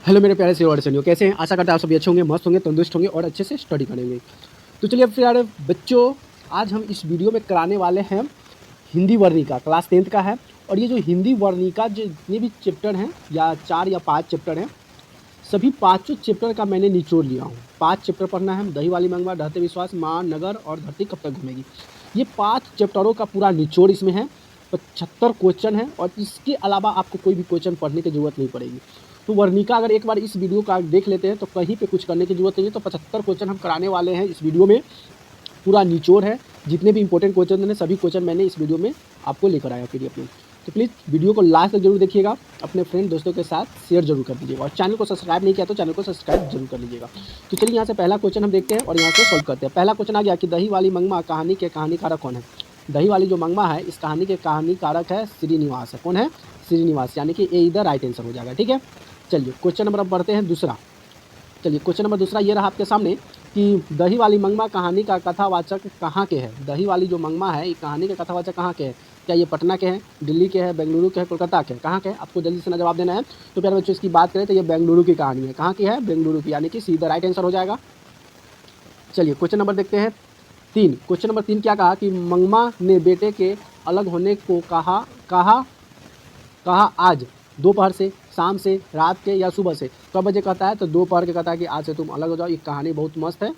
Hello मेरे प्यारे से ऑडिशनियों, कैसे हैं? आशा करता है आप सभी अच्छे होंगे, मस्त होंगे, तंदुरुस्त होंगे और अच्छे से स्टडी करेंगे। तो चलिए अब फिर यार बच्चों, आज हम इस वीडियो में कराने वाले हैं हिंदी वर्णिका, क्लास 10th का है। और ये जो हिंदी वर्णिका जितने भी चैप्टर हैं या 4 या 5 चैप्टर हैं, सभी पाँचों चैप्टर का मैंने निचोड़ लिया हूँ। 5 चैप्टर पढ़ना है। दही वाली मंगवा, ढहते विश्वास, माँ, नगर और धरती कब तक घूमेगी। ये 5 चैप्टरों का पूरा निचोड़ इसमें है। 75 क्वेश्चन है और इसके अलावा आपको कोई भी क्वेश्चन पढ़ने की ज़रूरत नहीं पड़ेगी। तो वर्णिका अगर एक बार इस वीडियो का देख लेते हैं तो कहीं पे कुछ करने की ज़रूरत नहीं है। तो 75 क्वेश्चन हम कराने वाले हैं इस वीडियो में। पूरा निचोड़ है, जितने भी इंपॉर्टेंट क्वेश्चन हैं सभी क्वेश्चन मैंने इस वीडियो में आपको लेकर आया पीडीएफ में। तो प्लीज़ वीडियो को लास्ट तक जरूर देखिएगा, अपने फ्रेंड दोस्तों के साथ शेयर जरूर कर दीजिएगा और चैनल को सब्सक्राइब नहीं किया तो चैनल को सब्सक्राइब जरूर कर लीजिएगा। तो चलिए यहाँ से पहला क्वेश्चन हम देखते हैं और यहाँ से सॉल्व करते हैं। पहला क्वेश्चन आ गया कि दही वाली मंगमा कहानी के कहानीकारक कौन है। दही वाली जो मंगमा है इस कहानी के कहानीकारक है श्रीनिवास है। कौन है? श्रीनिवास, यानी कि ये इधर राइट आंसर हो जाएगा। ठीक है, चलिए क्वेश्चन नंबर अब बढ़ते हैं दूसरा। चलिए क्वेश्चन नंबर दूसरा ये रहा आपके सामने कि दही वाली मंगमा कहानी का कथावाचक कहाँ के है। दही वाली जो मंगमा है ये कहानी के कथावाचक कहाँ के हैं? क्या ये पटना के हैं, दिल्ली के हैं, बेंगलुरु के हैं, कोलकाता के हैं? कहाँ के हैं? आपको जल्दी से ना जवाब देना है। तो प्यारे बच्चों इसकी बात करें तो ये बेंगलुरु की कहानी है। कहाँ की है? बेंगलुरु की, यानी कि सीधा राइट आंसर हो जाएगा। चलिए क्वेश्चन नंबर देखते हैं 3। क्वेश्चन नंबर 3 क्या कहा कि मंगमा ने बेटे के अलग होने को कहा कहा कहा आज दोपहर से, शाम से, रात के या सुबह से। कब बजे कहता है? तो दोपहर के कहता है कि आज से तुम अलग हो जाओ। ये कहानी बहुत मस्त है,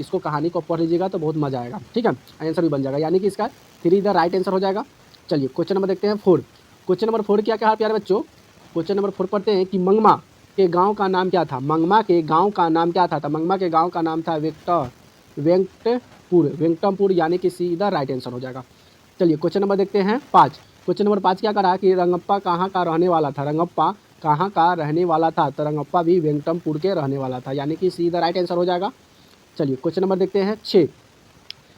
इसको कहानी को पढ़ लीजिएगा तो बहुत मजा आएगा। ठीक है, आंसर भी बन जाएगा, यानी कि इसका 3 इधर राइट आंसर हो जाएगा। चलिए क्वेश्चन नंबर देखते हैं 4। क्वेश्चन नंबर 4 क्या कहा प्यारे बच्चों? क्वेश्चन नंबर 4 पढ़ते हैं कि मंगमा के गाँव का नाम क्या था। मंगमा के गाँव का नाम क्या था? तो मंगमा के गाँव का नाम था वेंकटमपुर, यानी कि सीधा राइट आंसर हो जाएगा। चलिए क्वेश्चन नंबर देखते हैं 5। क्वेश्चन नंबर 5 क्या करा कि रंगप्पा कहाँ का रहने वाला था। रंगप्पा कहाँ का रहने वाला था? तो रंगप्पा भी वेंकटमपुर के रहने वाला था, यानी कि सीधा राइट आंसर हो जाएगा। चलिए क्वेश्चन नंबर देखते हैं 6।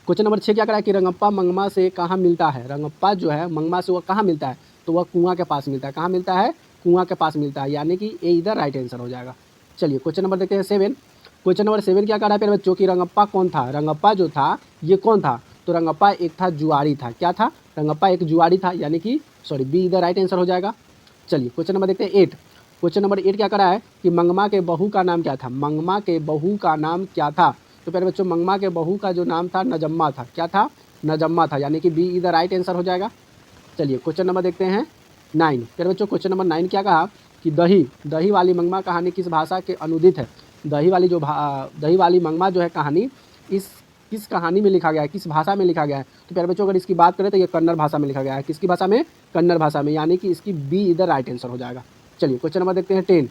क्वेश्चन नंबर 6 क्या करा कि रंगप्पा मंगमा से कहाँ मिलता है। रंगप्पा जो है मंगमा से वह कहाँ मिलता है? तो वह कुआं के पास मिलता है। कहाँ मिलता है? कुआं के पास मिलता है, यानी कि ये इधर राइट आंसर हो जाएगा। चलिए क्वेश्चन नंबर देखते हैं 7। क्वेश्चन नंबर 7 क्या करा है बच्चों की रंगप्पा कौन था। रंगप्पा जो था ये कौन था? तो रंगप्पा एक था जुआरी था। क्या था? रंगप्पा एक जुआरी था, यानी कि बी इधर राइट आंसर हो जाएगा। चलिए क्वेश्चन नंबर देखते हैं 8। क्वेश्चन नंबर 8 क्या करा है कि मंगमा के बहू का नाम क्या था। मंगमा के बहू का नाम क्या था? तो प्यारे बच्चों मंगमा के बहू का जो नाम था नजम्मा था। क्या था? नजम्मा था, यानी कि बी इधर राइट आंसर हो जाएगा। चलिए क्वेश्चन नंबर देखते हैं 9। प्यारे बच्चों क्वेश्चन नंबर 9 क्या कहा कि दही वाली मंगमा कहानी किस भाषा के अनुदित है। दही वाली मंगमा जो है कहानी इस किस कहानी में लिखा गया है, किस भाषा में लिखा गया है। तो प्यारे बच्चों अगर इसकी बात करें तो ये कन्नड़ भाषा में लिखा गया है। किसकी भाषा में? कन्नड़ भाषा में, यानी कि इसकी बी इधर राइट आंसर हो जाएगा। चलिए क्वेश्चन नंबर देखते हैं 10।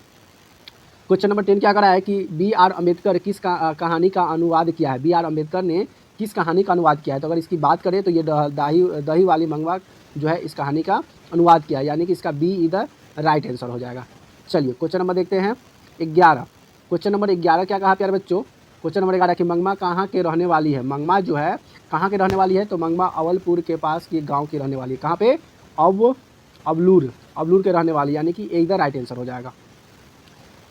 क्वेश्चन नंबर 10 क्या करा है कि बी आर अम्बेडकर किस कहानी का अनुवाद किया है। बी आर अम्बेडकर ने किस कहानी का अनुवाद किया है। तो अगर इसकी बात करें तो ये दही वाली मंगवा जो है इस कहानी का अनुवाद किया है, यानी कि इसका बी इधर राइट आंसर हो जाएगा। चलिए क्वेश्चन नंबर देखते हैं 11। क्वेश्चन नंबर 11 क्या कहा प्यारे बच्चों? क्वेश्चन नंबर 11 कि मंगमा कहाँ के रहने वाली है। मंगमा जो है कहाँ के रहने वाली है? तो मंगमा अवलपुर के पास की गाँव की रहने वाली है। कहाँ पे? अवलूर के रहने वाली, यानी कि इधर राइट आंसर हो जाएगा।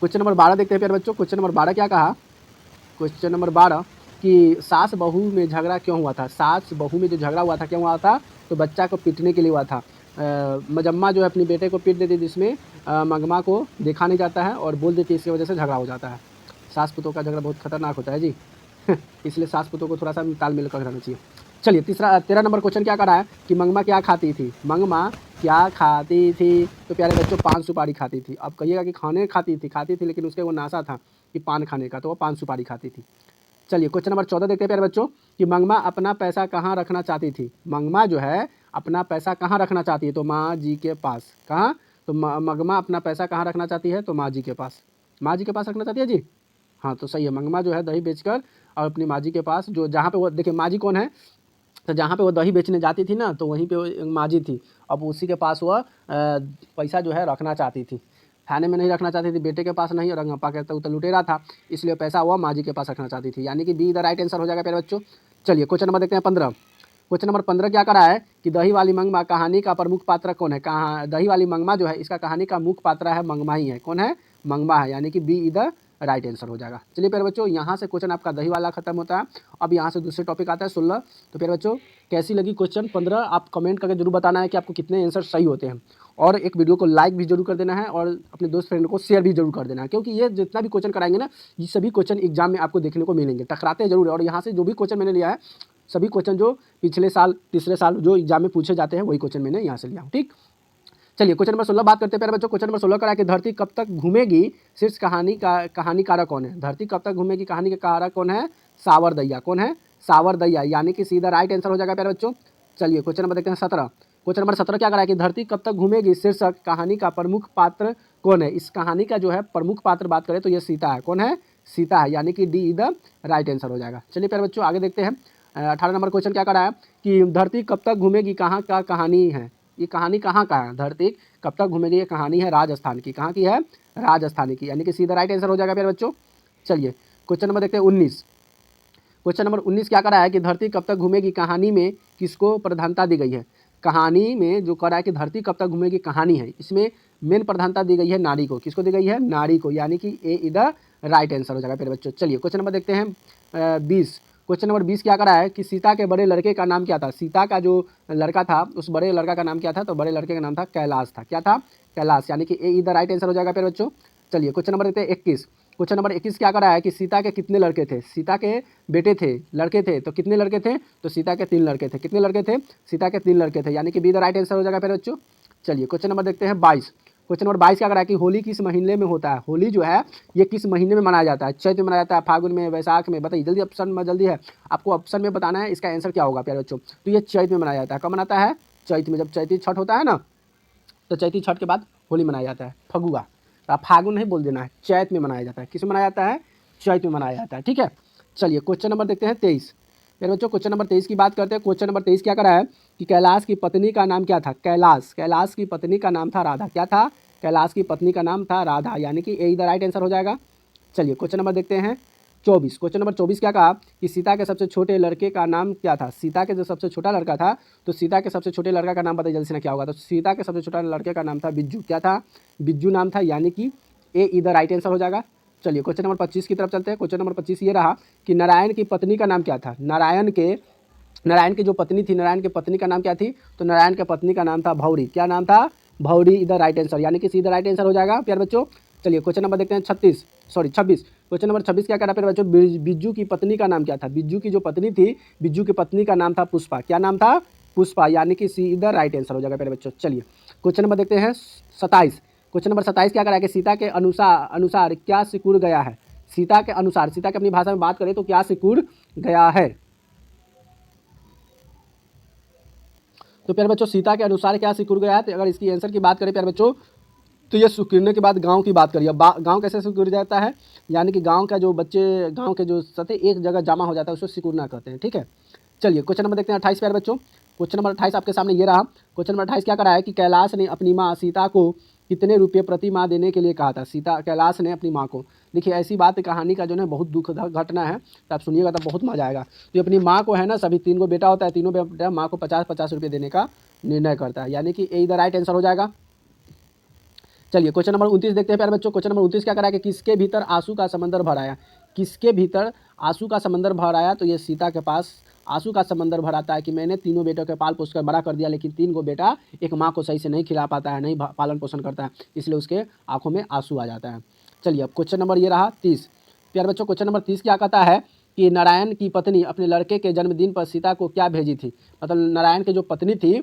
क्वेश्चन नंबर 12 देखते हैं प्यारे बच्चों। क्वेश्चन नंबर 12 क्या कहा? क्वेश्चन नंबर 12 कि सास बहू में झगड़ा क्यों हुआ था। सास बहू में जो झगड़ा हुआ था क्यों हुआ था? तो बच्चा को पीटने के लिए हुआ था। मजम्मा जो है अपने बेटे को पीट देती थी, जिसमें मंगमा को देखा नहीं जाता है और बोल देती है, इसकी वजह से झगड़ा हो जाता है। सास पुतों का झगड़ा बहुत खतरनाक होता है जी इसलिए सास पुतों को थोड़ा सा तालमेल कर रहना चाहिए। चलिए 13 नंबर क्वेश्चन क्या करा है कि मंगमा क्या खाती थी। मंगमा क्या खाती थी? तो प्यारे बच्चों पान सुपारी खाती थी। अब कहिएगा कि खाने खाती थी लेकिन उसके वो नाशा था कि पान खाने का, तो वो पान सुपारी खाती थी। चलिए क्वेश्चन नंबर 14 देखते हैं प्यारे बच्चों कि मंगमा अपना पैसा कहाँ रखना चाहती थी। मंगमा जो है अपना पैसा कहाँ रखना चाहती है? तो माँ जी के पास। कहाँ? तो मंगमा अपना पैसा कहाँ रखना चाहती है? तो माँ जी के पास। माँ जी के पास रखना चाहती है जी। हाँ तो सही है, मंगमा जो है दही बेचकर और अपनी माँ जी के पास, जो जहाँ पे वो देखिए माँ जी कौन है, तो जहाँ पे वो दही बेचने जाती थी ना, तो वहीं पे वो माँ जी थी। अब उसी के पास वह पैसा जो है रखना चाहती थी। थाने में नहीं रखना चाहती थी, बेटे के पास नहीं, और रंगप्पा कहता वो तो लुटेरा था, इसलिए पैसा वह माँ जी के पास रखना चाहती थी, यानी कि बी द राइट आंसर हो जाएगा प्यारे बच्चों। चलिए क्वेश्चन नंबर देखते हैं 15। क्वेश्चन नंबर 15 क्या करा है कि दही वाली मंगमा कहानी का प्रमुख पात्र कौन है। कहाँ दही वाली मंगमा जो है इसका कहानी का मुख्य पात्र है मंगमा ही है। कौन है? मंगमा है, यानी कि बी इधर राइट आंसर हो जाएगा। चलिए प्यारे बच्चों, यहाँ से क्वेश्चन आपका दही वाला खत्म होता है। अब यहाँ से दूसरे टॉपिक आता है 16। तो प्यारे बच्चों, कैसी लगी क्वेश्चन 15 आप कमेंट करके जरूर बताना है कि आपको कितने आंसर सही होते हैं, और एक वीडियो को लाइक भी जरूर कर देना है और अपने दोस्त फ्रेंड को शेयर भी जरूर कर देना है, क्योंकि ये जितना भी क्वेश्चन कराएंगे ना, ये सभी क्वेश्चन एग्जाम में आपको देखने को मिलेंगे, टकराते जरूर है। और यहाँ से जो भी क्वेश्चन मैंने लिया है, सभी क्वेश्चन जो पिछले साल तीसरे साल जो एग्जाम में पूछे जाते हैं वही क्वेश्चन मैंने यहाँ से लिया हूँ। ठीक, चलिए क्वेश्चन नंबर 16 बात करते हैं प्यारे बच्चों। क्वेश्चन नंबर 16 करा कि धरती कब तक घूमेगी शीर्ष कहानीकारक कौन है? धरती कब तक घूमेगी कहानी के कारक कौन है? सावरदैया। कौन है? सावरदैया, यानी कि सीधा राइट आंसर हो जाएगा प्यारे बच्चों। चलिए क्वेश्चन नंबर देखते हैं 17। क्वेश्चन नंबर 17 क्या करा कि धरती कब तक घूमेगी शीर्षक कहानी का प्रमुख पात्र कौन है? इस कहानी का जो है प्रमुख पात्र बात करें तो ये सीता है। कौन है? सीता है, यानी कि डी द राइट आंसर हो जाएगा। चलिए प्यारे बच्चों आगे देखते हैं। 18 नंबर क्वेश्चन क्या करा है कि धरती कब तक घूमेगी कहाँ का कहानी है? ये कहानी कहाँ का है? धरती कब तक घूमेगी, ये कहानी है राजस्थान की। कहाँ की है? राजस्थान की, यानी कि सीधा राइट आंसर हो जाएगा प्यारे बच्चों। चलिए क्वेश्चन नंबर देखते हैं 19। क्वेश्चन नंबर 19 क्या करा है कि धरती कब तक घूमेगी कहानी में किसको प्रधानता दी गई है? कहानी में जो करा है कि धरती कब तक घूमेगी कहानी है, इसमें मेन प्रधानता दी गई है नारी को। किसको दी गई है? नारी को, यानी कि ए इधर राइट आंसर हो जाएगा प्यारे बच्चों। चलिए क्वेश्चन नंबर देखते हैं 20। क्वेश्चन नंबर 20 क्या करा है कि सीता के बड़े लड़के का नाम क्या था? सीता का जो लड़का था उस बड़े लड़का का नाम क्या था? तो बड़े लड़के का नाम था कैलाश था। क्या था? कैलाश, यानी कि ए इधर राइट आंसर हो जाएगा प्यारे बच्चों। चलिए क्वेश्चन नंबर देखते हैं 21। क्वेश्चन नंबर 21 क्या करा है कि सीता के कितने लड़के थे? सीता के बेटे थे, लड़के थे, तो कितने लड़के थे? तो सीता के 3 लड़के थे। कितने लड़के थे? सीता के 3 लड़के थे, यानी कि बी द राइट आंसर हो जाएगा प्यारे बच्चों। चलिए क्वेश्चन नंबर देखते हैं 22। क्वेश्चन नंबर 22 क्या करा है कि होली किस महीने में होता है? होली जो है ये किस महीने में मनाया जाता है? चैत्र में मनाया जाता है, फागुन में, वैशाख में? बताइए जल्दी, ऑप्शन में जल्दी है, आपको ऑप्शन में बताना है इसका आंसर क्या होगा प्यारे बच्चों। तो ये चैत्र में मनाया जाता है। कब मनाता है? चैत्र में, जब चैती छठ होता है ना, तो चैती छठ के बाद होली मनाया जाता है, फगुआ। तो आप फागुन नहीं बोल देना है, चैत्र में मनाया जाता है। किस में मनाया जाता है? चैत्र में मनाया जाता है। ठीक है, चलिए क्वेश्चन नंबर देखते हैं 23। मेरे बच्चों क्वेश्चन नंबर 23 की बात करते हैं। क्वेश्चन नंबर 23 क्या करा है कि कैलाश की पत्नी का नाम क्या था? कैलाश की पत्नी का नाम था राधा। क्या था? कैलाश की पत्नी का नाम था राधा, यानी कि ए द राइट आंसर हो जाएगा। चलिए क्वेश्चन नंबर देखते हैं 24। क्वेश्चन नंबर 24 क्या कहा कि सीता के सबसे छोटे लड़के का नाम क्या था? सीता के जो सबसे छोटा लड़का था, तो सीता के सबसे छोटे लड़का का नाम बताइए जल्दी से ना, क्या होगा? तो सीता के सबसे छोटा लड़के का नाम था बिज्जू। क्या था? बिज्जू नाम था, यानी कि ए इधर राइट आंसर हो जाएगा। चलिए क्वेश्चन नंबर 25 की तरफ चलते हैं। क्वेश्चन नंबर 25 ये रहा कि नारायण की पत्नी का नाम क्या था? नारायण की जो पत्नी थी, नारायण की पत्नी का नाम क्या थी? तो नारायण की पत्नी का नाम था भौरी। क्या नाम था? भौरी इधर राइट आंसर, यानी कि सीधा राइट आंसर हो जाएगा प्यारे बच्चों। चलिए क्वेश्चन नंबर देखते हैं 26। क्वेश्चन नंबर 26 क्या कह रहा है प्यारे बच्चों? बिज्जू की पत्नी का नाम क्या था? बिज्जू की जो पत्नी थी, बिज्जू की पत्नी का नाम था पुष्पा। क्या नाम था? पुष्पा, यानी कि सी इधर राइट आंसर हो जाएगा प्यारे बच्चों। चलिए क्वेश्चन नंबर देखते हैं 27। क्वेश्चन नंबर 27 क्या करा है कि सीता के अनुसार क्या सिकुड़ गया है? सीता के अनुसार, सीता की अपनी भाषा में बात करें तो क्या सिकुड़ गया है? तो प्यारे बच्चों सीता के अनुसार क्या सिकुड़ गया है? तो अगर इसकी आंसर की बात करें प्यारे बच्चों, तो ये सिकुड़ने के बाद गांव की बात करिए। गांव कैसे सिकुड़ जाता है? यानी कि गांव का जो बच्चे, गांव के जो सतह एक जगह जमा हो जाता है उसको सिकुड़ना कहते हैं। ठीक है, चलिए क्वेश्चन नंबर देखते हैं 28 प्यारे बच्चों। क्वेश्चन नंबर 28 आपके सामने ये रहा। क्वेश्चन नंबर 28 क्या करा है कि कैलाश ने अपनी माँ सीता को कितने रुपये प्रति माह देने के लिए कहा था? कैलाश ने अपनी माँ को, देखिए ऐसी बात कहानी का जो है बहुत दुख घटना है, तो आप सुनिएगा तो बहुत मजा आएगा। तो अपनी माँ को है ना, सभी 3 गो बेटा होता है, तीनों बेटा माँ को 50-50 रुपये देने का निर्णय करता है, यानी कि ए इधर राइट आंसर हो जाएगा। चलिए क्वेश्चन नंबर 29 देखते हैं प्यारे बच्चों। क्वेश्चन नंबर 29 क्या करा है कि किसके भीतर आंसू का समंदर भर आया? किसके भीतर आंसू का समंदर भर आया? तो ये सीता के पास आंसू का समंदर भर आता है कि मैंने तीनों बेटों के पाल पोस कर बड़ा कर दिया, लेकिन 3 गो बेटा एक माँ को सही से नहीं खिला पाता है, नहीं पालन पोषण करता है, इसलिए उसके आंखों में आंसू आ जाता है। चलिए अब क्वेश्चन नंबर ये रहा 30 प्यारे बच्चों। क्वेश्चन नंबर 30 क्या कहता है कि नारायण की पत्नी अपने लड़के के जन्मदिन पर सीता को क्या भेजी थी? मतलब नारायण की जो पत्नी थी,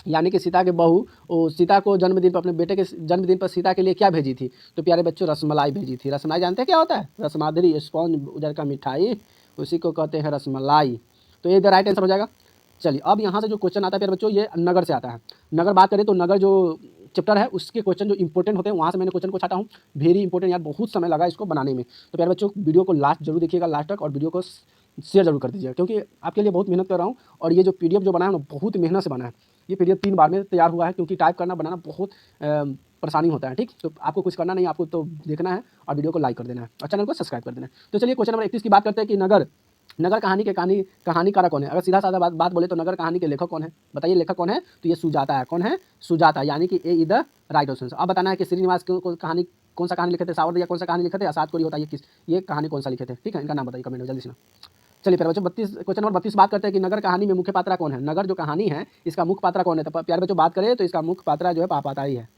यानी कि सीता के बहू, वो सीता को जन्मदिन पर, अपने बेटे के जन्मदिन पर सीता के लिए क्या भेजी थी? तो प्यारे बच्चों रसमलाई भेजी थी। रसमलाई जानते हैं क्या होता है? रसमाधुरी, स्पॉन्ज उधर का मिठाई, उसी को कहते हैं रसमलाई। तो ये द राइट आंसर हो जाएगा। चलिए अब यहाँ से जो क्वेश्चन आता है प्यारे बच्चों, ये नगर से आता है। नगर बात करें तो नगर जो चैप्टर है उसके क्वेश्चन जो इंपॉर्टेंट होते हैं वहाँ से मैंने क्वेश्चन को छाटा हूँ। वेरी इंपॉर्टेंट यार, बहुत समय लगा इसको बनाने में। तो प्यारे बच्चों वीडियो को लास्ट जरूर देखिएगा, लास्ट तक, और वीडियो को शेयर जरूर कर दीजिएगा, क्योंकि आपके लिए बहुत मेहनत कर रहा हूँ। और ये जो पीडीएफ जो बनाया है ना, बहुत मेहनत से बना है। ये पीडीएफ 3 बार में तैयार हुआ है, क्योंकि टाइप करना बनाना बहुत परेशानी होता है। ठीक, तो आपको कुछ करना नहीं, आपको तो देखना है और वीडियो को लाइक कर देना है और चैनल को सब्सक्राइब कर देना है। तो चलिए क्वेश्चन नंबर 31 की बात करते हैं कि नगर कहानी के कहानीकारक कौन है? अगर सीधा साधा बात बोले तो नगर कहानी के लेखक कौन है? बताइए लेखक कौन है? तो ये सुजाता है। कौन है? सुजाता, यानी कि ए इधर राइट ऑप्शन। अब बताना है कि श्रीनिवास को कहानी कौन सा कहानी लिखे थे? सावरदिया कौन सा कहानी लिखे थे? असाद कोरी होता है ये कहानी कौन सा लिखे थे? ठीक है, इनका नाम बताइए कमेंट में जल्दी से ना। चलिए प्यारे बच्चों, 32 क्वेश्चन नंबर 32 बात करते हैं कि नगर कहानी में मुख्य पात्रा कौन है? नगर जो कहानी है इसका मुख्य पात्रा कौन है? तो प्यारे बच्चों बात करें तो इसका मुख्य पात्रा जो है पापाताई है।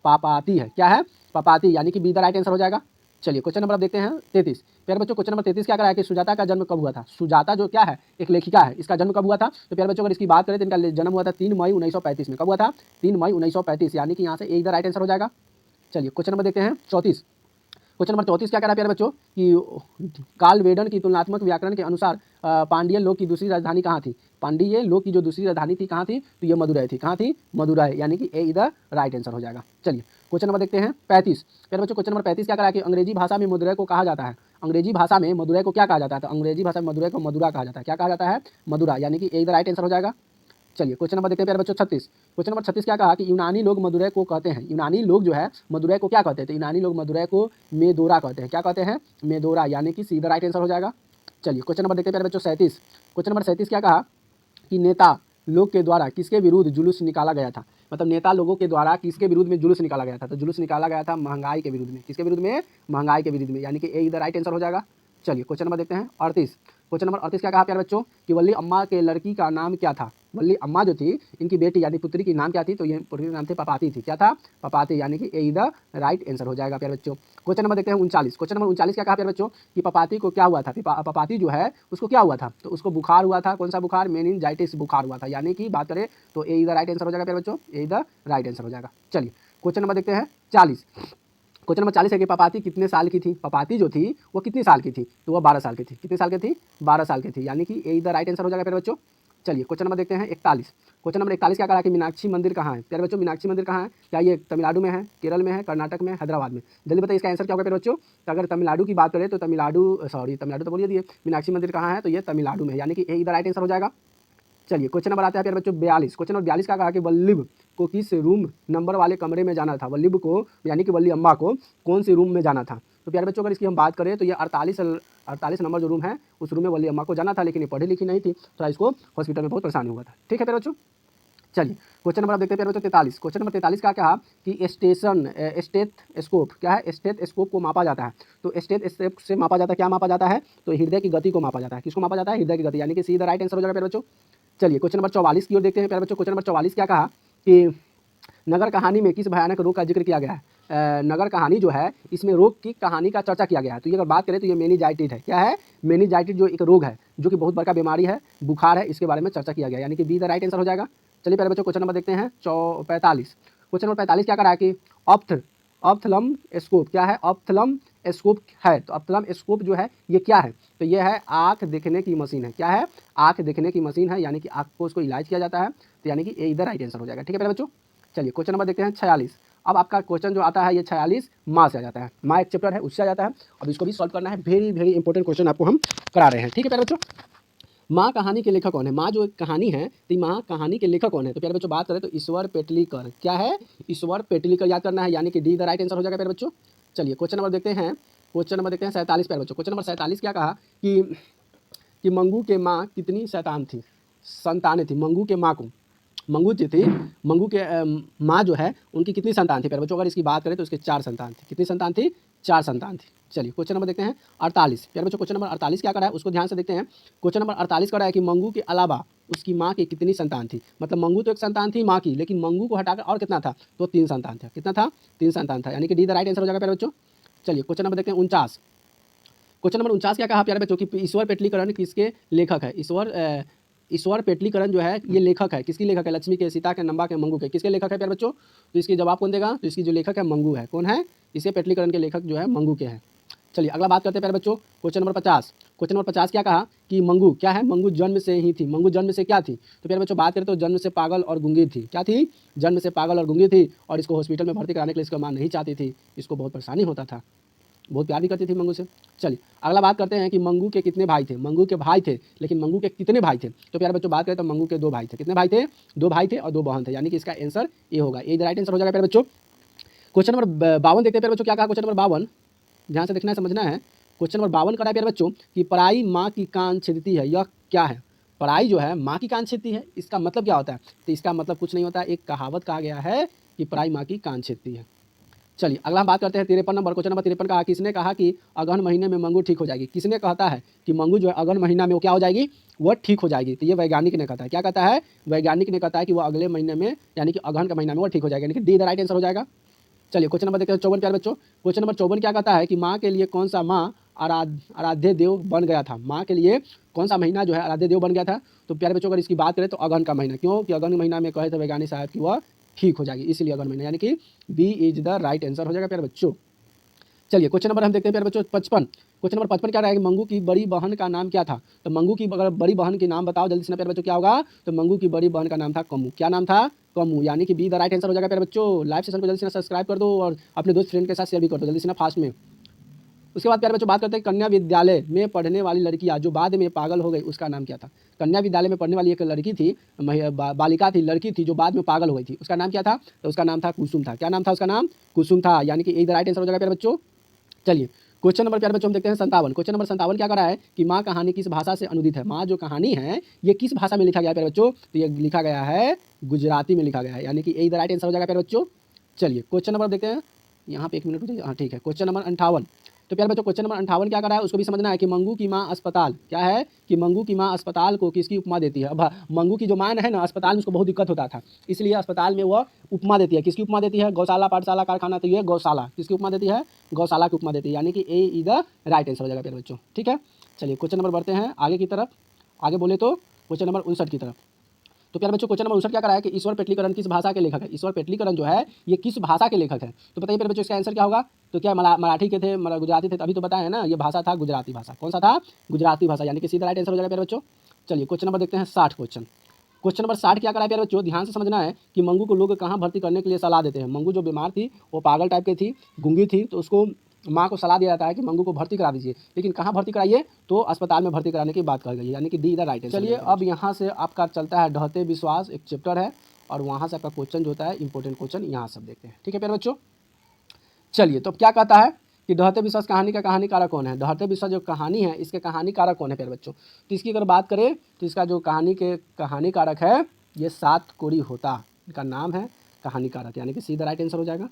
पापाती है, क्या है? पापाती, यानी कि बी द राइट आंसर हो जाएगा। चलिए क्वेश्चन नंबर आप देखते हैं 33। प्यारे बच्चों क्वेश्चन नंबर 33 क्या करा है कि सुजाता का जन्म कब हुआ था? सुजाता जो क्या है, एक लेखिका है, इसका जन्म कब हुआ था? तो प्यारे बच्चों अगर इसकी बात करें तो इनका जन्म हुआ था 3 मई 1935 में। कब हुआ था? 3 मई 1935, यानी कि यहाँ से ए द राइट आंसर हो जाएगा। चलिए क्वेश्चन नंबर देखते हैं 34। क्वेश्चन नंबर 34 क्या कह रहा है प्यारे बच्चों कि कार्ल वेडन की तुलनात्मक व्याकरण के अनुसार पांडियन लोग की दूसरी राजधानी कहाँ थी? पांडिय लोग की जो दूसरी राजधानी थी कहाँ थी? तो ये मदुरै थी। कहाँ थी? मदुरै, यानी कि ए इधर राइट आंसर हो जाएगा। चलिए क्वेश्चन नंबर देखते हैं 35। प्यारे बच्चों क्वेश्चन नंबर 35 क्या कह रहा है कि अंग्रेजी भाषा में मदुरै को कहा जाता है? अंग्रेजी भाषा में मदुरै को क्या कहा जाता है? तो अंग्रेजी भाषा में मदुरै को मदुरा कहा जाता है। क्या कहा जाता है? मदुरा, यानी कि ए इधर राइट आंसर हो जाएगा। चलिए क्वेश्चन नंबर देखते हैं प्यारे बच्चों 36। क्वेश्चन नंबर 36 क्या कहा कि यूनानी लोग मदुरै को कहते हैं? यूनानी लोग जो है मदुरै को क्या कहते हैं? तो यूनानी लोग मदुरै को मेदोरा कहते हैं। क्या कहते हैं? मेदोरा, यानी कि सीधा राइट आंसर हो जाएगा। चलिए क्वेश्चन नंबर देखते हैं प्यारे बच्चों 37। क्वेश्चन नंबर 37 क्या कहा कि नेता लोग के द्वारा किसके विरुद्ध जुलूस निकाला गया था? मतलब नेता लोगों के द्वारा किसके विरुद्ध में जुलूस निकाला गया था? तो जुलूस निकाला गया था महंगाई के विरुद्ध में। किसके विरुद्ध में? महंगाई के विरुद्ध में, यानी कि ए इधर राइट आंसर हो जाएगा। चलिए क्वेश्चन नंबर देखते हैं 38। क्वेश्चन नंबर 38 क्या कहा प्यारे बच्चों कि वल्ली अम्मा के लड़की का नाम क्या था? वल्ली अम्मा जो थी इनकी बेटी यानी पुत्री की नाम क्या थी? तो ये पुत्री का नाम थे पपाती थी। क्या था? पपाती, यानी कि ए इधर राइट आंसर हो जाएगा प्यारे बच्चों। क्वेश्चन नंबर देखते हैं 39। क्वेश्चन नंबर 39 क्या कहा प्यारे बच्चों कि पपाती को क्या हुआ था? पपाती जो है उसको क्या हुआ था? तो उसको बुखार हुआ था। कौन सा बुखार? मेनिनजाइटिस बुखार हुआ था, यानी कि बात करें तो ए इधर राइट आंसर हो जाएगा प्यारे बच्चों। ए इधर राइट आंसर हो जाएगा। चलिए क्वेश्चन नंबर देखते हैं 40। क्वेश्चन नंबर 40 है कि पपाती कितने साल की थी? पपाती जो थी वो कितनी साल की थी? तो वह 12 साल की थी। कितने साल की थी? 12 साल की थी, यानी कि ए इधर राइट आंसर हो जाएगा प्यारे बच्चों। चलिए क्वेश्चन नंबर देखते हैं 41। क्वेश्चन नंबर 41 क्या कहा कि मीनाक्षी मंदिर कहाँ है? प्यारे बच्चों मीनाक्षी मंदिर कहाँ है? क्या ये तमिलनाडु में है, केरल में है, कर्नाटक में, हैदराबाद में? जल्दी बताइए इसका आंसर क्या होगा प्यारे बच्चों। तो अगर तमिलनाडु की बात करें तो तमिलनाडु तो बोलिए दिए, मीनाक्षी मंदिर कहाँ है? तो ये तमिलनाडु में है, यानी कि ए इधर राइट आंसर हो जाएगा। चलिए क्वेश्चन नंबर आता है प्यारे बच्चों 42। क्वेश्चन नंबर 42 का कहा कि वल्लभ को किस रूम नंबर वाले कमरे में जाना था? वल्लभ को यानी कि वल्ली अम्मा को कौन सी रूम में जाना था? तो प्यारे बच्चों अगर इसकी हम बात करें तो ये 48 नंबर जो रूम है उस रूम में वल्ली अम्मा को जाना था, लेकिन ये पढ़ी लिखी नहीं थी, थोड़ा इसको हॉस्पिटल में बहुत परेशानी हुआ था। ठीक है प्यारे बच्चों। चलिए क्वेश्चन नंबर आप देखते हैं प्यारे बच्चों 43। क्वेश्चन नंबर 43 का कहा कि स्टेथोस्कोप क्या है? स्टेथोस्कोप को मापा जाता है। तो स्टेथोस्कोप से मापा जाता है, क्या मापा जाता है? तो हृदय की गति को मापा जाता है। किसको मापा जाता है? हृदय की गति, यानी कि सीधा राइट आंसर हो जाएगा प्यारे बच्चों। चलिए क्वेश्चन नंबर 44 की ओर देखते हैं प्यारे बच्चों। क्वेश्चन नंबर 44 क्या कहा कि नगर कहानी में किस भयानक रोग का जिक्र किया गया है? नगर कहानी जो है इसमें रोग की कहानी का चर्चा किया गया है। तो ये अगर बात करें तो ये मेनिंजाइटिस है। क्या है? मेनिंजाइटिस जो एक रोग है जो कि बहुत बड़ा बीमारी है, बुखार है, इसके बारे में चर्चा किया गया, यानी कि बी द राइट आंसर हो जाएगा। चलिए प्यारे बच्चों क्वेश्चन नंबर देखते हैं 45। क्वेश्चन नंबर 45 क्या करा है कि ऑप्थलम स्कोप क्या है? ऑप्थलम स्कोप है। तो ऑप्थलम स्कोप जो है ये क्या है? तो ये है आँख देखने की मशीन है। क्या है? आँख देखने की मशीन है, यानी कि आँख को उसको इलाज किया जाता है, तो यानी कि ये इधर राइट आंसर हो जाएगा। ठीक है प्यारे बच्चों। चलिए क्वेश्चन नंबर देखते हैं 46। अब आपका क्वेश्चन जो आता है ये 46 माँ से आ जाता है। माँ एक चैप्टर है उससे आ जाता है, अब इसको भी सॉल्व करना है। वेरी वेरी इंपॉर्टेंट क्वेश्चन आपको हम करा रहे हैं। ठीक है प्यारे बच्चों। माँ कहानी के लेखक कौन है? माँ जो एक कहानी है तो माँ कहानी के लेखक कौन है? तो प्यारे बच्चों बात करें तो ईश्वर पेटलीकर। क्या है? ईश्वर पेटलीकर याद करना है, यानी कि डी द राइट आंसर हो जाएगा प्यारे बच्चों। चलिए क्वेश्चन नंबर देखते हैं 47 प्यारे बच्चों। क्वेश्चन नंबर 47 क्या कहा कि मंगू के माँ कितनी संतानें थी? मंगू के माँ को मंगू जी थी, मंगू के माँ जो है उनकी कितनी संतान थी प्यारे बच्चों? अगर इसकी बात करें तो उसके 4 संतान थी। कितनी संतान थी? 4 संतान थी। चलिए क्वेश्चन नंबर देखते हैं 48 प्यारे बच्चों। क्वेश्चन नंबर 48 क्या करा है उसको ध्यान से देखते हैं। क्वेश्चन नंबर 48 करा है कि मंगू के अलावा उसकी माँ की कितनी संतान थी? मतलब मंगू तो एक संतान थी माँ की, लेकिन मंगू को हटाकर और कितना था? तो 3 संतान था। कितना था? 3 संतान था, यानी कि डी द राइट आंसर हो जाएगा प्यारे बच्चों। चलिए क्वेश्चन नंबर देखते हैं 49। क्वेश्चन नंबर 49 क्या कहा प्यारे बच्चों कि ईश्वर पेटलीकरण किसके लेखक है? ईश्वर पेटलीकरण जो है ये लेखक है। किसकी लेखक है? लक्ष्मी के, सीता के, नंबा के, मंगू के। किसके लेखक है प्यारे बच्चों? तो इसकी जवाब कौन देगा? तो इसकी जो लेखक है मंगू है। कौन है? इसे पेटलीकरण के लेखक जो है मंगू के हैं। चलिए अगला बात करते हैं प्यारे बच्चों क्वेश्चन नंबर 50। क्वेश्चन नंबर 50 क्या कहा कि मंगू क्या है? मंगू जन्म से ही थी। मंगू जन्म से क्या थी? तो प्यारे बच्चों बात करें तो जन्म से पागल और गूंगी थी। क्या थी? जन्म से पागल और गूंगी थी, और इसको हॉस्पिटल में भर्ती कराने के लिए इसका माँ नहीं चाहती थी। इसको बहुत परेशानी होता था, बहुत प्यार भी करती थी मंगू से। चलिए अगला बात करते हैं कि मंगू के कितने भाई थे? मंगू के भाई थे, लेकिन मंगू के कितने भाई थे? तो प्यारे बच्चों बात करें तो मंगू के 2 भाई थे। कितने भाई थे? 2 भाई थे और 2 बहन थे, यानी कि इसका आंसर ये होगा, ये राइट आंसर हो जाएगा प्यारे बच्चों। क्वेश्चन नंबर 52 देखते हैं प्यारे बच्चों क्या कहा। क्वेश्चन नंबर 52 ध्यान से देखना है, समझना है। क्वेश्चन नंबर 52 करा है प्यारे बच्चों कि पराई माँ की कान छेदती है, यह क्या है? पराई जो है माँ की कान छेदती है, इसका मतलब क्या होता है? तो इसका मतलब कुछ नहीं होता, एक कहावत कहा गया है कि पराई माँ की कान छेदती है। चलिए अगला हम बात करते हैं 53 नंबर। क्वेश्चन नंबर 53 का किसने कहा कि अगहन महीने में मंगू ठीक हो जाएगी? किसने कहता है कि मंगू जो है अगहन महीना में वो क्या हो जाएगी, वह ठीक हो जाएगी? तो ये वैज्ञानिक ने कहता है। क्या कहता है? वैज्ञानिक ने कहता है कि वो अगले महीने में यानी कि अगहन का महीना में वो ठीक हो जाएगा, यानी कि डी द राइट आंसर हो जाएगा। चलिए क्वेश्चन नंबर देखते हैं 54 प्यारे बच्चों। क्वेश्चन नंबर 54 क्या कहता है कि माँ के लिए कौन सा माँ आराध्य देव बन गया था? माँ के लिए कौन सा महीना जो है आराध्य देव बन गया था? तो प्यारे बच्चों अगर इसकी बात करें तो अगहन का महीना। क्यों कि अगहन महीना में कहे थे वैज्ञानिक साहब कि वह ठीक हो जाएगी, इसलिए अगहन महीना, यानी कि B is the right answer हो जाएगा प्यारे बच्चों। चलिए क्वेश्चन नंबर हम देखते हैं प्यारे बच्चों 55। क्वेश्चन नंबर 55 क्या रहेगा? मंगू की बड़ी बहन का नाम क्या था? तो मंगू की अगर बड़ी बहन के नाम बताओ जल्दी से ना प्यारे बच्चों, क्या होगा? तो मंगू की बड़ी बहन का नाम था कमू। क्या नाम था? कमू, यानी कि बी द राइट आंसर हो जाएगा प्यारे बच्चों। लाइव सेशन को जल्दी से ना सब्सक्राइब कर दो और अपने दोस्त फ्रेंड के साथ शेयर भी कर दो जल्दी से ना फास्ट में। उसके बाद प्यारे बच्चों बात करते हैं कन्या विद्यालय में पढ़ने वाली लड़कियां जो बाद में पागल हो गई उसका नाम क्या था? कन्या विद्यालय में पढ़ने वाली एक लड़की थी, बालिका थी, लड़की थी जो बाद में पागल हो गई थी, उसका नाम क्या था? तो उसका नाम था कुसुम था। क्या नाम था उसका? नाम कुसुम था, यानी कि एक द राइट आंसर हो जाएगा प्यारे बच्चों। चलिए क्वेश्चन नंबर प्यारे बच्चों हम देखते हैं 57। क्वेश्चन नंबर 57 क्या कर रहा है कि माँ कहानी किस भाषा से अनुदित है? माँ जो कहानी है ये किस भाषा में लिखा गया है प्यारे बच्चों? तो ये लिखा गया है गुजराती में लिखा गया है, यानी कि ए द राइट आंसर हो जाएगा प्यारे बच्चों। चलिए क्वेश्चन नंबर देखते हैं, यहाँ पे 1 मिनट रुकिए, हाँ ठीक है। Question number 58। तो प्यारे बच्चों क्वेश्चन नंबर 58 क्या कर रहा है उसको भी समझना है कि मंगू की माँ अस्पताल क्या है, कि मंगू की माँ अस्पताल को किसकी उपमा देती है? अब मंगू की जो माँ है ना, अस्पताल में उसको बहुत दिक्कत होता था, इसलिए अस्पताल में वह उपमा देती है। किसकी उपमा देती है? गौशाला, पाठशाला, कारखाना, तो ये गौशाला, किसकी उपमा देती है? गौशाला की उपमा देती है, यानी कि ए इज द राइट आंसर हो जाएगा प्यारे बच्चों। ठीक है, चलिए क्वेश्चन नंबर बढ़ते हैं आगे की तरफ। आगे बोले तो क्वेश्चन नंबर 59 की तरफ। तो प्यारे बच्चों क्वेश्चन नंबर 59 क्या करा है कि ईश्वर पेटलीकरण किस भाषा के लेखक है? ईश्वर पेटलीकरण जो है ये किस भाषा के लेखक है? तो बताइए प्यारे बच्चों इसका आंसर क्या होगा? तो क्या मराठी के थे, गुजराती थे? अभी तो बताया है ना, ये भाषा था गुजराती भाषा। कौन सा था? गुजराती भाषा, यानी कि सीधा राइट आंसर हो जाएगा प्यारे बच्चों। चलिए क्वेश्चन नंबर देखते हैं 60 क्वेश्चन। क्वेश्चन नंबर 60 क्या करा है प्यारे बच्चों? ध्यान से समझना है कि मंगू को लोग कहाँ भर्ती करने के लिए सलाह देते हैं? मंगू जो बीमार थी, वो पागल टाइप की थी, गूंगी थी, तो उसको माँ को सलाह दिया जाता है कि मंगू को भर्ती करा दीजिए, लेकिन कहाँ भर्ती कराइए? तो अस्पताल में भर्ती कराने की बात कही गई है, यानी कि डी द राइट आंसर। चलिए अब यहाँ से आपका चलता है ढहते विश्वास, एक चैप्टर है, और वहाँ से आपका क्वेश्चन जो होता है इंपॉर्टेंट क्वेश्चन यहाँ सब देखते हैं। ठीक है प्यारे बच्चों, चलिए तो क्या कहता है कि ढहते विश्वास कहानी का कहानीकारक कौन है? ढहते विश्वास जो कहानी है इसके कहानीकारक कौन है प्यारे बच्चों? तो इसकी अगर बात करें तो इसका जो कहानी के कहानीकारक है ये सात कोरी होता, इनका नाम है कहानीकारक, यानी कि सीधा राइट आंसर हो जाएगा।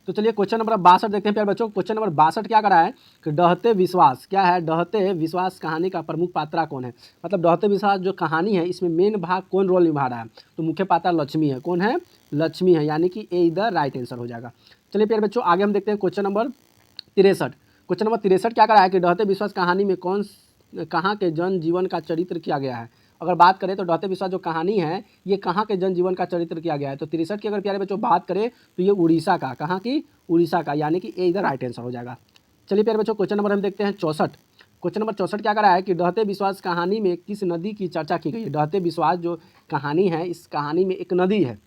तो चलिए क्वेश्चन नंबर 62 देखते हैं प्यारे बच्चों। क्वेश्चन नंबर 62 क्या करा है कि डहते विश्वास क्या है? डहते विश्वास कहानी का प्रमुख पात्रा कौन है? मतलब डहते विश्वास जो कहानी है इसमें मेन भाग कौन रोल निभा रहा है? तो मुख्य पात्रा लक्ष्मी है। कौन है? लक्ष्मी है, यानी कि ए द राइट आंसर हो जाएगा। चलिए प्यारे बच्चों आगे हम देखते हैं क्वेश्चन नंबर 63। क्वेश्चन नंबर 63 क्या करा है कि डहते विश्वास कहानी में कहाँ के जन जीवन का चरित्र किया गया है? अगर बात करें तो डहते विश्वास जो कहानी है ये कहाँ के जनजीवन का चरित्र किया गया है? तो 63 की अगर प्यारे बच्चों बात करें तो ये उड़ीसा का, कहाँ की? उड़ीसा का, यानी कि ए इधर राइट आंसर हो जाएगा। चलिए प्यारे बच्चों क्वेश्चन नंबर हम देखते हैं 64। क्वेश्चन नंबर 64 क्या करा है कि डहते विश्वास कहानी में किस नदी की चर्चा की गई है? डहते विश्वास जो कहानी है इस कहानी में एक नदी है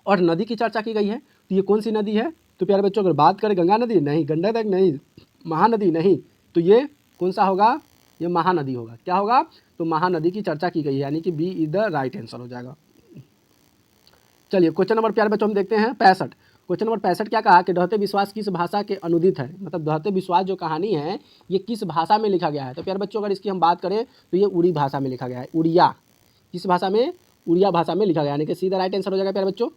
और नदी की चर्चा की गई है, तो ये कौन सी नदी है? तो प्यारे बच्चों अगर बात करें गंगा नदी नहीं, गंडक नहीं, महानदी नहीं, तो ये कौन सा होगा? ये महानदी होगा। क्या होगा? तो महानदी की चर्चा की गई है, यानी कि B is the right answer हो जाएगा। चलिए क्वेश्चन नंबर प्यारे बच्चों हम देखते हैं 65। क्वेश्चन नंबर 65 क्या कहा कि डहते विश्वास किस भाषा के अनुदित है? मतलब डहते विश्वास जो कहानी है ये किस भाषा में लिखा गया है? तो प्यारे बच्चों अगर इसकी हम बात करें तो ये उड़ी भाषा में लिखा गया है। उड़िया, किस भाषा में? उड़िया भाषा में लिखा गया, यानी कि सीधा राइट आंसर हो जाएगा प्यारे बच्चों।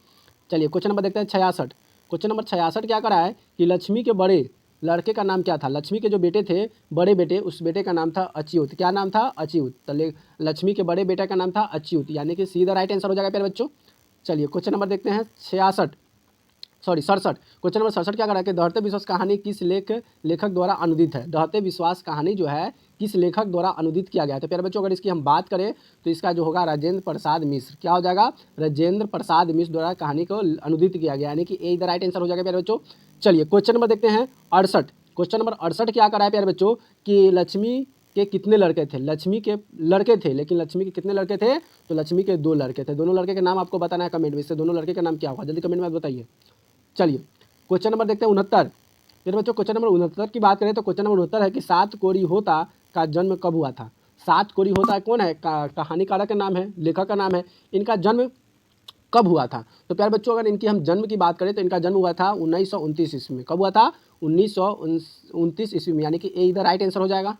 चलिए क्वेश्चन नंबर देखते हैं 66। क्वेश्चन नंबर 66 क्या करा है कि लक्ष्मी के बड़े लड़के का नाम क्या था? लक्ष्मी के जो बेटे थे, बड़े बेटे, उस बेटे का नाम था अच्युत। क्या नाम था? अच्युत। तो लक्ष्मी के बड़े बेटे का नाम था अच्युत, यानी कि सीधा राइट आंसर हो जाएगा प्यारे बच्चों। चलिए क्वेश्चन नंबर देखते हैं 67। क्वेश्चन नंबर 67 क्या करा है कि डहते विश्वास कहानी किस लेखक द्वारा अनुदित है? डहते विश्वास कहानी जो है किस लेखक द्वारा अनुदित किया गया है? तो प्यारे बच्चों अगर इसकी हम बात करें तो इसका जो होगा राजेंद्र प्रसाद मिश्र। क्या हो जाएगा? राजेंद्र प्रसाद मिश्र द्वारा कहानी को अनुदित किया गया, यानी कि ए द राइट आंसर हो जाएगा प्यारे बच्चों। चलिए क्वेश्चन नंबर देखते हैं 68। क्वेश्चन नंबर 68 क्या करा है प्यारे बच्चों कि लक्ष्मी के कितने लड़के थे? लक्ष्मी के लड़के थे, लेकिन लक्ष्मी के कितने लड़के थे? तो लक्ष्मी के 2 लड़के थे। दोनों लड़के के नाम आपको बताना है कमेंट में, इससे दोनों लड़के का नाम क्या होगा? जल्दी कमेंट में बताइए। चलिए क्वेश्चन नंबर देखते हैं 69। फिर बच्चों क्वेश्चन नंबर 69 की बात करें तो क्वेश्चन नंबर 69 है कि सात कोरी होता का जन्म कब हुआ था? सात कोरी होता कौन है? कहानीकारक का नाम है, लेखक का नाम है, इनका जन्म कब हुआ था? तो प्यारे बच्चों अगर इनकी हम जन्म की बात करें तो इनका जन्म हुआ था 1929 ईस्वी में। कब हुआ था? 1929 ईस्वी में, यानी कि ए इधर राइट आंसर हो जाएगा।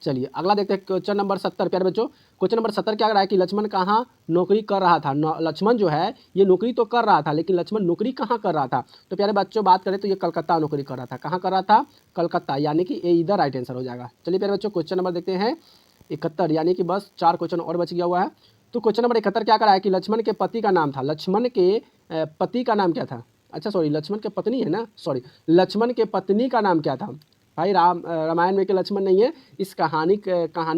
चलिए अगला देखते हैं क्वेश्चन नंबर 70 प्यारे बच्चों। क्वेश्चन नंबर 70 क्या कह रहा है कि लक्ष्मण कहाँ नौकरी कर रहा था। लक्ष्मण जो है ये नौकरी तो कर रहा था, लेकिन लक्ष्मण नौकरी कहाँ कर रहा था। तो प्यारे बच्चों बात करें तो ये कलकत्ता नौकरी कर रहा था। कहाँ कर रहा था, कलकत्ता, यानी कि ए इधर राइट आंसर हो जाएगा। चलिए प्यारे बच्चों क्वेश्चन नंबर देखते हैं 71, यानी कि बस 4 क्वेश्चन और बच गया हुआ है। तो क्वेश्चन नंबर 71 क्या करा है कि लक्ष्मण के पति का नाम था। लक्ष्मण के पति का नाम क्या था। अच्छा सॉरी, लक्ष्मण के पत्नी है ना, सॉरी, लक्ष्मण के पत्नी का नाम क्या था। भाई रामायण में के लक्ष्मण नहीं है, इस कहानी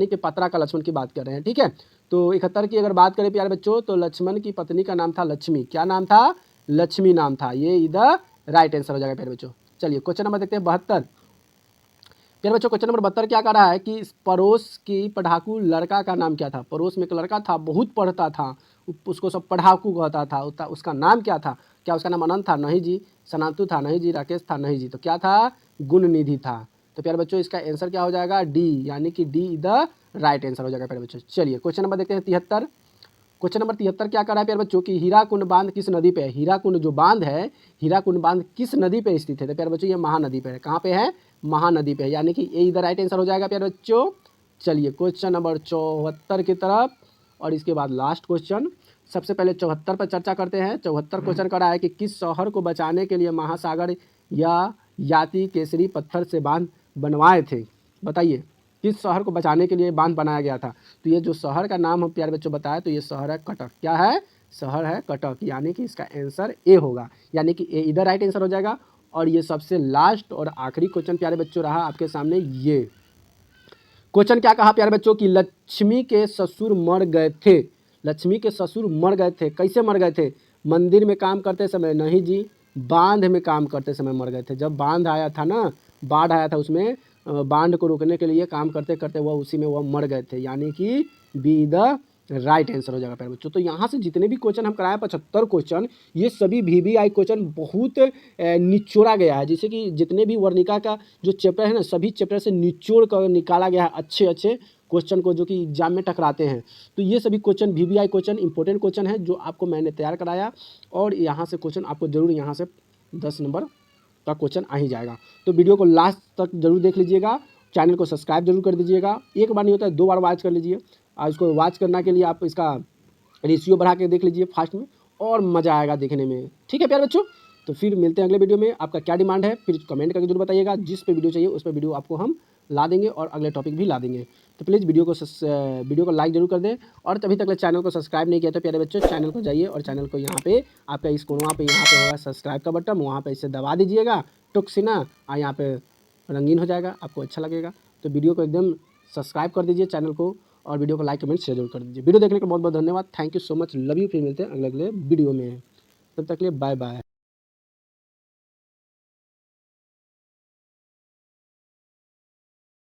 के पत्रा का लक्ष्मण की बात कर रहे हैं, ठीक है। तो 71 की अगर बात करें प्यारे बच्चों तो लक्ष्मण की पत्नी का नाम था लक्ष्मी। क्या नाम था, लक्ष्मी नाम था। ये इधर राइट आंसर हो जाएगा प्यारे बच्चों। चलिए क्वेश्चन नंबर देखते हैं 72 प्यारे बच्चों। क्वेश्चन नंबर 72 क्या कर रहा है कि पड़ोस की पढ़ाकू लड़का का नाम क्या था। पड़ोस में एक लड़का था, बहुत पढ़ता था, उसको सब पढ़ाकू कहता था, उसका नाम क्या था। क्या उसका नाम अनंत था, नहीं जी। सनातु था, नहीं जी। राकेश था, नहीं जी। तो क्या था, गुणनिधि था। तो प्यारे बच्चों इसका आंसर क्या हो जाएगा, डी, यानी कि डी द राइट आंसर हो जाएगा प्यारे बच्चों। चलिए क्वेश्चन नंबर देखते हैं 73। क्वेश्चन नंबर 73 क्या कर रहा है प्यारे बच्चों कि हीराकुंड बांध किस नदी पे है। हीराकुंड जो बांध है, हीराकुंड बांध किस नदी पे स्थित है। तो प्यारे बच्चों ये महानदी पे है। कहाँ पे है, महानदी पे है, यानी कि ये इधर राइट आंसर हो जाएगा प्यारे बच्चों। चलिए क्वेश्चन नंबर 74 की तरफ, और इसके बाद लास्ट क्वेश्चन। सबसे पहले 74 पर चर्चा करते हैं। 74 क्वेश्चन कर रहा है कि किस शहर को बचाने के लिए महासागर या याति केसरी पत्थर से बांध बनवाए थे। बताइए किस शहर को बचाने के लिए बांध बनाया गया था। तो ये जो शहर का नाम हम प्यारे बच्चों बताया, तो ये शहर है कटक। क्या है, शहर है कटक, यानी कि इसका आंसर ए होगा, यानी कि ए इधर राइट आंसर हो जाएगा। और ये सबसे लास्ट और आखिरी क्वेश्चन प्यारे बच्चों रहा आपके सामने। ये क्वेश्चन क्या कहा प्यारे बच्चों कि लक्ष्मी के ससुर मर गए थे। लक्ष्मी के ससुर मर गए थे, कैसे मर गए थे। मंदिर में काम करते समय, नहीं जी। बांध में काम करते समय मर गए थे। जब बांध आया था ना, बाढ़ आया था, उसमें बांध को रोकने के लिए काम करते करते वह उसी में वह मर गए थे, यानी कि बी द राइट आंसर हो जाएगा प्यारे बच्चों। तो यहाँ से जितने भी क्वेश्चन हम कराए 75 क्वेश्चन, ये सभी VVI क्वेश्चन बहुत निचोड़ा गया है। जैसे कि जितने भी वर्णिका का जो चैप्टर है ना, सभी चैप्टर से निचोड़ कर निकाला गया है अच्छे अच्छे क्वेश्चन को, जो कि एग्जाम में टकराते हैं। तो ये सभी question VVI question important question है, जो आपको मैंने तैयार कराया। और यहाँ से क्वेश्चन आपको जरूर यहाँ से 10 नंबर का क्वेश्चन आ ही जाएगा। तो वीडियो को लास्ट तक जरूर देख लीजिएगा। चैनल को सब्सक्राइब जरूर कर दीजिएगा। एक बार नहीं होता है, 2 बार वॉच कर लीजिए। और इसको वॉच करने के लिए आप इसका रेशियो बढ़ा के देख लीजिए फास्ट में, और मज़ा आएगा देखने में। ठीक है प्यारे बच्चों, तो फिर मिलते हैं अगले वीडियो में। आपका क्या डिमांड है फिर कमेंट करके जरूर बताइएगा। जिस पे वीडियो चाहिए उस पर वीडियो आपको हम ला देंगे, और अगले टॉपिक भी ला देंगे। तो प्लीज़ वीडियो को लाइक जरूर कर दें। और अभी तक चैनल को सब्सक्राइब नहीं किया तो प्यारे बच्चों चैनल को जाइए, और चैनल को यहाँ पे आपका इस कोना पे यहाँ पे होगा सब्सक्राइब का बटन, वहाँ पे इसे दबा दीजिएगा टुक से ना, और यहाँ पे रंगीन हो जाएगा, आपको अच्छा लगेगा। तो वीडियो को एकदम सब्सक्राइब कर दीजिए चैनल को, और वीडियो को लाइक कमेंट शेयर जरूर कर दीजिए। वीडियो देखने का बहुत बहुत धन्यवाद। Thank you so much, love you. फिर मिलते हैं अगले वीडियो में, तब तक के लिए बाय बाय।